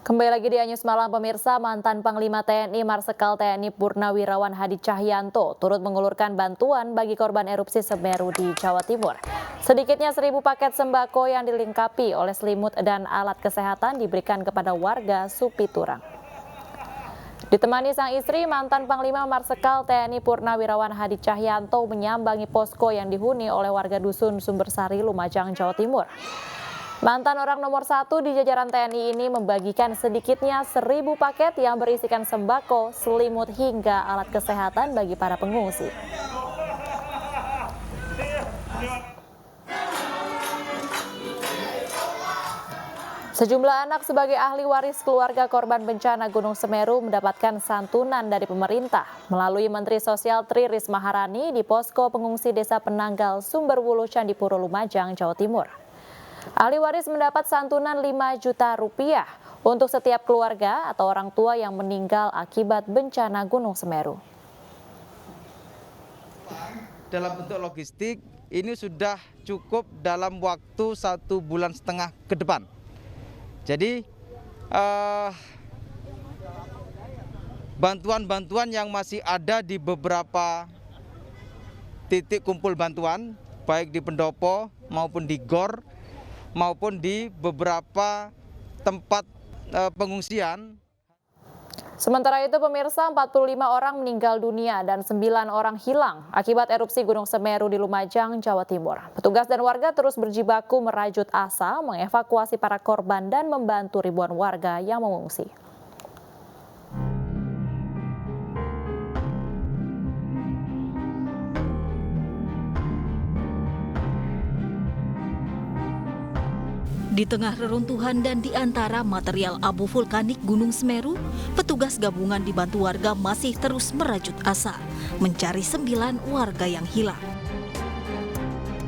Kembali lagi di Anyus Malam pemirsa, mantan Panglima TNI Marsikal TNI Purnawirawan Hadi Cahyanto turut mengulurkan bantuan bagi korban erupsi Semeru di Jawa Timur. Sedikitnya 1.000 paket sembako yang dilengkapi oleh selimut dan alat kesehatan diberikan kepada warga Supiturang. Ditemani sang istri, mantan Panglima Marsikal TNI Purnawirawan Hadi Cahyanto menyambangi posko yang dihuni oleh warga Dusun Sumbersari, Lumajang, Jawa Timur. Mantan orang nomor 1 di jajaran TNI ini membagikan sedikitnya 1.000 paket yang berisikan sembako, selimut hingga alat kesehatan bagi para pengungsi. Sejumlah anak sebagai ahli waris keluarga korban bencana Gunung Semeru mendapatkan santunan dari pemerintah melalui Menteri Sosial Tri Risma Harani di posko pengungsi Desa Penanggal, Sumberwulu, Candipuro, Lumajang, Jawa Timur. Ahli waris mendapat santunan 5 juta rupiah untuk setiap keluarga atau orang tua yang meninggal akibat bencana Gunung Semeru. Dalam bentuk logistik, ini sudah cukup dalam waktu 1,5 bulan ke depan. Jadi bantuan-bantuan yang masih ada di beberapa titik kumpul bantuan, baik di pendopo maupun di GOR, maupun di beberapa tempat pengungsian. Sementara itu pemirsa, 45 orang meninggal dunia dan 9 orang hilang akibat erupsi Gunung Semeru di Lumajang, Jawa Timur. Petugas dan warga terus berjibaku merajut asa, mengevakuasi para korban dan membantu ribuan warga yang mengungsi. Di tengah reruntuhan dan di antara material abu vulkanik Gunung Semeru, petugas gabungan dibantu warga masih terus merajut asa, mencari 9 warga yang hilang.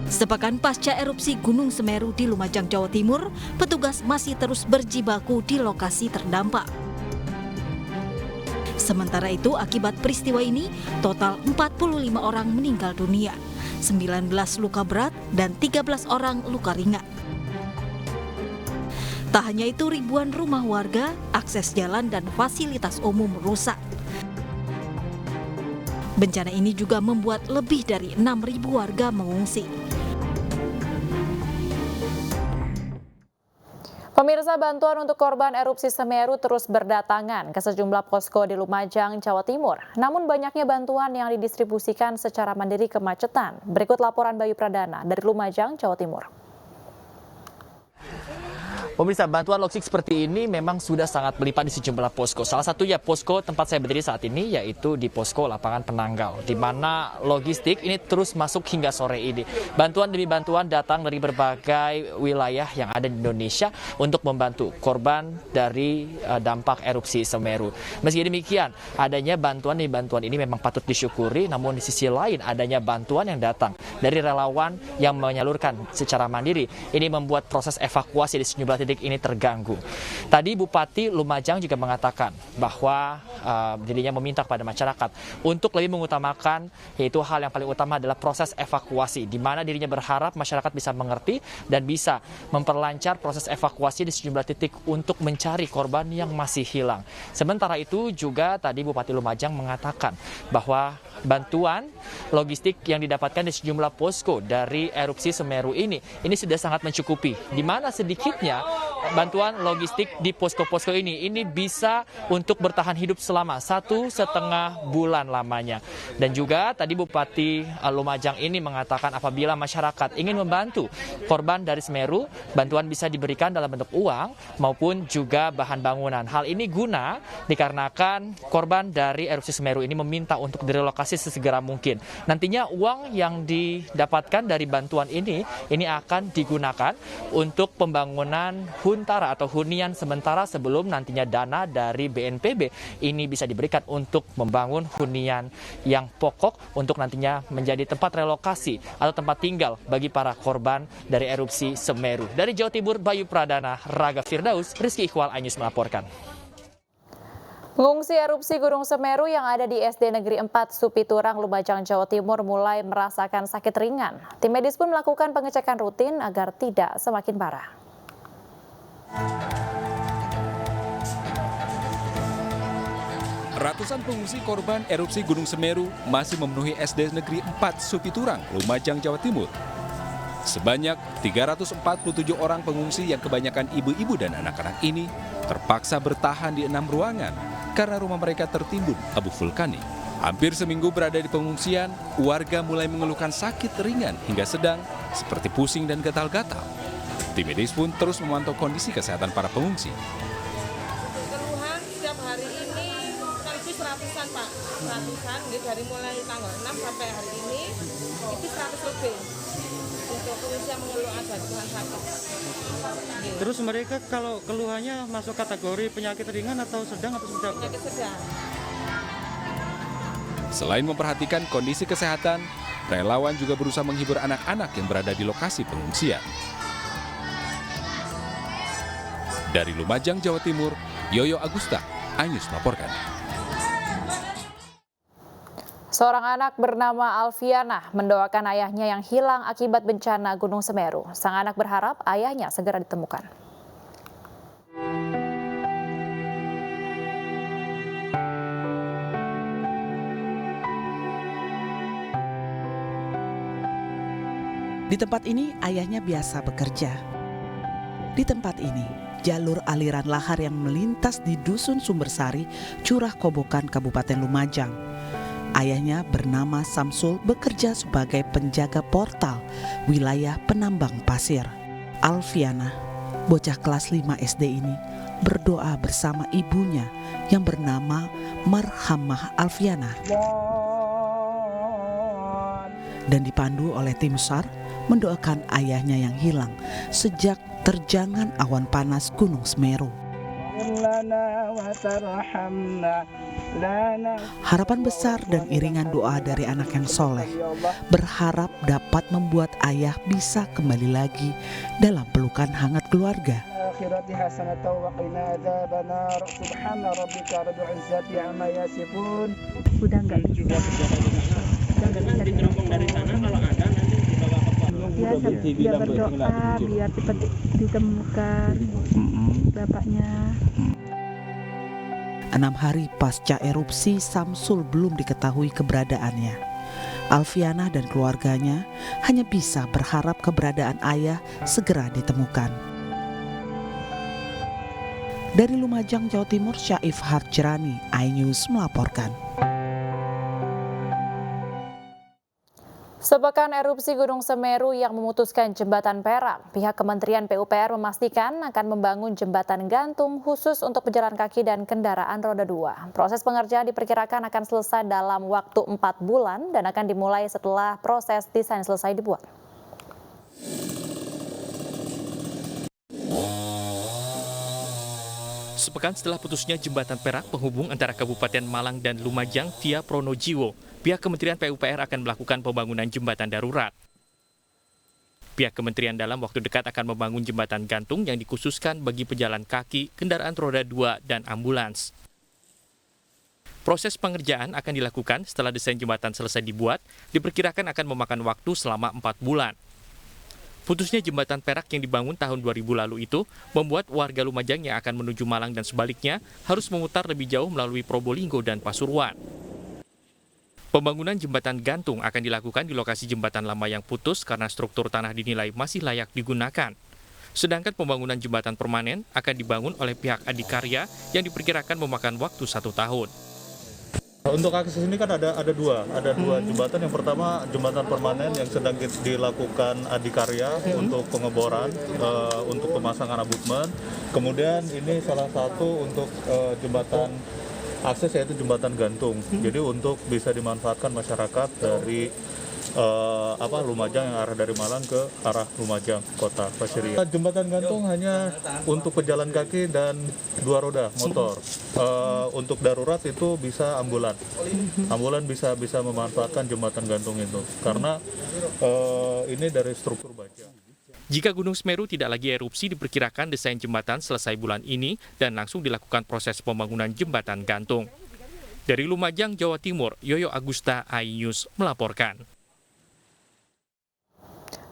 Sepekan pasca erupsi Gunung Semeru di Lumajang, Jawa Timur, petugas masih terus berjibaku di lokasi terdampak. Sementara itu, akibat peristiwa ini, total 45 orang meninggal dunia, 19 luka berat dan 13 orang luka ringan. Tak hanya itu, ribuan rumah warga, akses jalan dan fasilitas umum rusak. Bencana ini juga membuat lebih dari 6.000 warga mengungsi. Pemirsa, bantuan untuk korban erupsi Semeru terus berdatangan ke sejumlah posko di Lumajang, Jawa Timur. Namun banyaknya bantuan yang didistribusikan secara mandiri kemacetan. Berikut laporan Bayu Pradana dari Lumajang, Jawa Timur. Pemirsa, bantuan logistik seperti ini memang sudah sangat melimpah di sejumlah posko. Salah satunya posko tempat saya berdiri saat ini, yaitu di posko lapangan Penanggal, di mana logistik ini terus masuk hingga sore ini. Bantuan demi bantuan datang dari berbagai wilayah yang ada di Indonesia untuk membantu korban dari dampak erupsi Semeru. Meski demikian, adanya bantuan demi bantuan ini memang patut disyukuri, namun di sisi lain adanya bantuan yang datang dari relawan yang menyalurkan secara mandiri. Ini membuat proses evakuasi di sejumlah titik ini terganggu. Tadi Bupati Lumajang juga mengatakan bahwa dirinya meminta kepada masyarakat untuk lebih mengutamakan, yaitu hal yang paling utama adalah proses evakuasi, di mana dirinya berharap masyarakat bisa mengerti dan bisa memperlancar proses evakuasi di sejumlah titik untuk mencari korban yang masih hilang. Sementara itu juga tadi Bupati Lumajang mengatakan bahwa bantuan logistik yang didapatkan di sejumlah posko dari erupsi Semeru ini sudah sangat mencukupi, di mana sedikitnya bantuan logistik di posko-posko ini bisa untuk bertahan hidup selama 1,5 bulan lamanya. Dan juga tadi Bupati Lumajang ini mengatakan apabila masyarakat ingin membantu korban dari Semeru, bantuan bisa diberikan dalam bentuk uang maupun juga bahan bangunan. Hal ini guna dikarenakan korban dari erupsi Semeru ini meminta untuk direlokasi sesegera mungkin. Nantinya uang yang didapatkan dari bantuan ini akan digunakan untuk pembangunan huntara atau hunian sementara sebelum nantinya dana dari BNPB ini bisa diberikan untuk membangun hunian yang pokok untuk nantinya menjadi tempat relokasi atau tempat tinggal bagi para korban dari erupsi Semeru. Dari Jawa Timur, Bayu Pradana, Raga Firdaus, Rizky Iqbal, Anyus melaporkan. Pengungsi erupsi Gunung Semeru yang ada di SD Negeri 4 Supiturang, Lumajang, Jawa Timur mulai merasakan sakit ringan. Tim medis pun melakukan pengecekan rutin agar tidak semakin parah. Ratusan pengungsi korban erupsi Gunung Semeru masih memenuhi SD Negeri 4 Supiturang, Lumajang, Jawa Timur. Sebanyak 347 orang pengungsi yang kebanyakan ibu-ibu dan anak-anak ini terpaksa bertahan di 6 ruangan karena rumah mereka tertimbun abu vulkanik. Hampir seminggu berada di pengungsian, warga mulai mengeluhkan sakit ringan hingga sedang seperti pusing dan gatal-gatal. Tim medis pun terus memantau kondisi kesehatan para pengungsi. Keluhan setiap hari ini kan itu seratusan Pak, seratusan dari mulai tanggal 6 sampai hari ini itu 100 lebih untuk pengungsi yang mengeluh ada keluhan sakit. Terus mereka kalau keluhannya masuk kategori penyakit ringan atau sedang atau seperti apa? Penyakit sedang. Selain memperhatikan kondisi kesehatan, relawan juga berusaha menghibur anak-anak yang berada di lokasi pengungsian. Dari Lumajang, Jawa Timur, Yoyo Agusta, iNews melaporkan. Seorang anak bernama Alfiana mendoakan ayahnya yang hilang akibat bencana Gunung Semeru. Sang anak berharap ayahnya segera ditemukan. Di tempat ini ayahnya biasa bekerja. Di tempat ini, jalur aliran lahar yang melintas di Dusun Sumbersari, Curah Kobokan, Kabupaten Lumajang. Ayahnya bernama Samsul bekerja sebagai penjaga portal wilayah penambang pasir. Alfiana, bocah kelas 5 SD ini, berdoa bersama ibunya yang bernama Marhamah Alfiana. Dan dipandu oleh tim SAR mendoakan ayahnya yang hilang sejak terjangan awan panas Gunung Semeru. Harapan besar dan iringan doa dari anak yang soleh berharap dapat membuat ayah bisa kembali lagi dalam pelukan hangat keluarga. Udah nggak bisa. Dari sana kalau ada nanti dibawa ke pondok. Dia berdoa biar cepat ditemukan bapaknya. 6 hari pasca erupsi, Samsul belum diketahui keberadaannya. Alfiana dan keluarganya hanya bisa berharap keberadaan ayah segera ditemukan. Dari Lumajang, Jawa Timur, Syaif Harjrani, iNews melaporkan. Sepekan erupsi Gunung Semeru yang memutuskan jembatan perak, pihak Kementerian PUPR memastikan akan membangun jembatan gantung khusus untuk pejalan kaki dan kendaraan roda 2. Proses pengerjaan diperkirakan akan selesai dalam waktu 4 bulan dan akan dimulai setelah proses desain selesai dibuat. Sepekan setelah putusnya jembatan perak penghubung antara Kabupaten Malang dan Lumajang via Pronojiwo, pihak Kementerian PUPR akan melakukan pembangunan jembatan darurat. Pihak kementerian dalam waktu dekat akan membangun jembatan gantung yang dikhususkan bagi pejalan kaki, kendaraan roda 2, dan ambulans. Proses pengerjaan akan dilakukan setelah desain jembatan selesai dibuat, diperkirakan akan memakan waktu selama 4 bulan. Putusnya jembatan perak yang dibangun tahun 2000 lalu itu membuat warga Lumajang yang akan menuju Malang dan sebaliknya harus memutar lebih jauh melalui Probolinggo dan Pasuruan. Pembangunan jembatan gantung akan dilakukan di lokasi jembatan lama yang putus karena struktur tanah dinilai masih layak digunakan. Sedangkan pembangunan jembatan permanen akan dibangun oleh pihak Adikarya yang diperkirakan memakan waktu 1 tahun. Untuk akses ini kan ada dua jembatan. Yang pertama jembatan permanen yang sedang dilakukan Adikarya untuk pengeboran, untuk pemasangan abutmen. Kemudian ini salah satu untuk jembatan akses yaitu jembatan gantung. Jadi untuk bisa dimanfaatkan masyarakat dari Lumajang yang arah dari Malang ke arah Lumajang kota Pasirian. Jembatan gantung hanya untuk pejalan kaki dan 2 roda motor. Untuk darurat itu bisa ambulan. Ambulan bisa memanfaatkan jembatan gantung itu karena ini dari struktur baja. Jika Gunung Semeru tidak lagi erupsi, diperkirakan desain jembatan selesai bulan ini dan langsung dilakukan proses pembangunan jembatan gantung. Dari Lumajang, Jawa Timur, Yoyo Agusta, iNews melaporkan.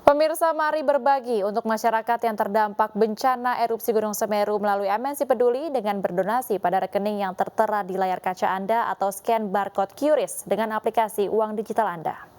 Pemirsa, mari berbagi untuk masyarakat yang terdampak bencana erupsi Gunung Semeru melalui MNC Peduli dengan berdonasi pada rekening yang tertera di layar kaca Anda atau scan barcode QRIS dengan aplikasi uang digital Anda.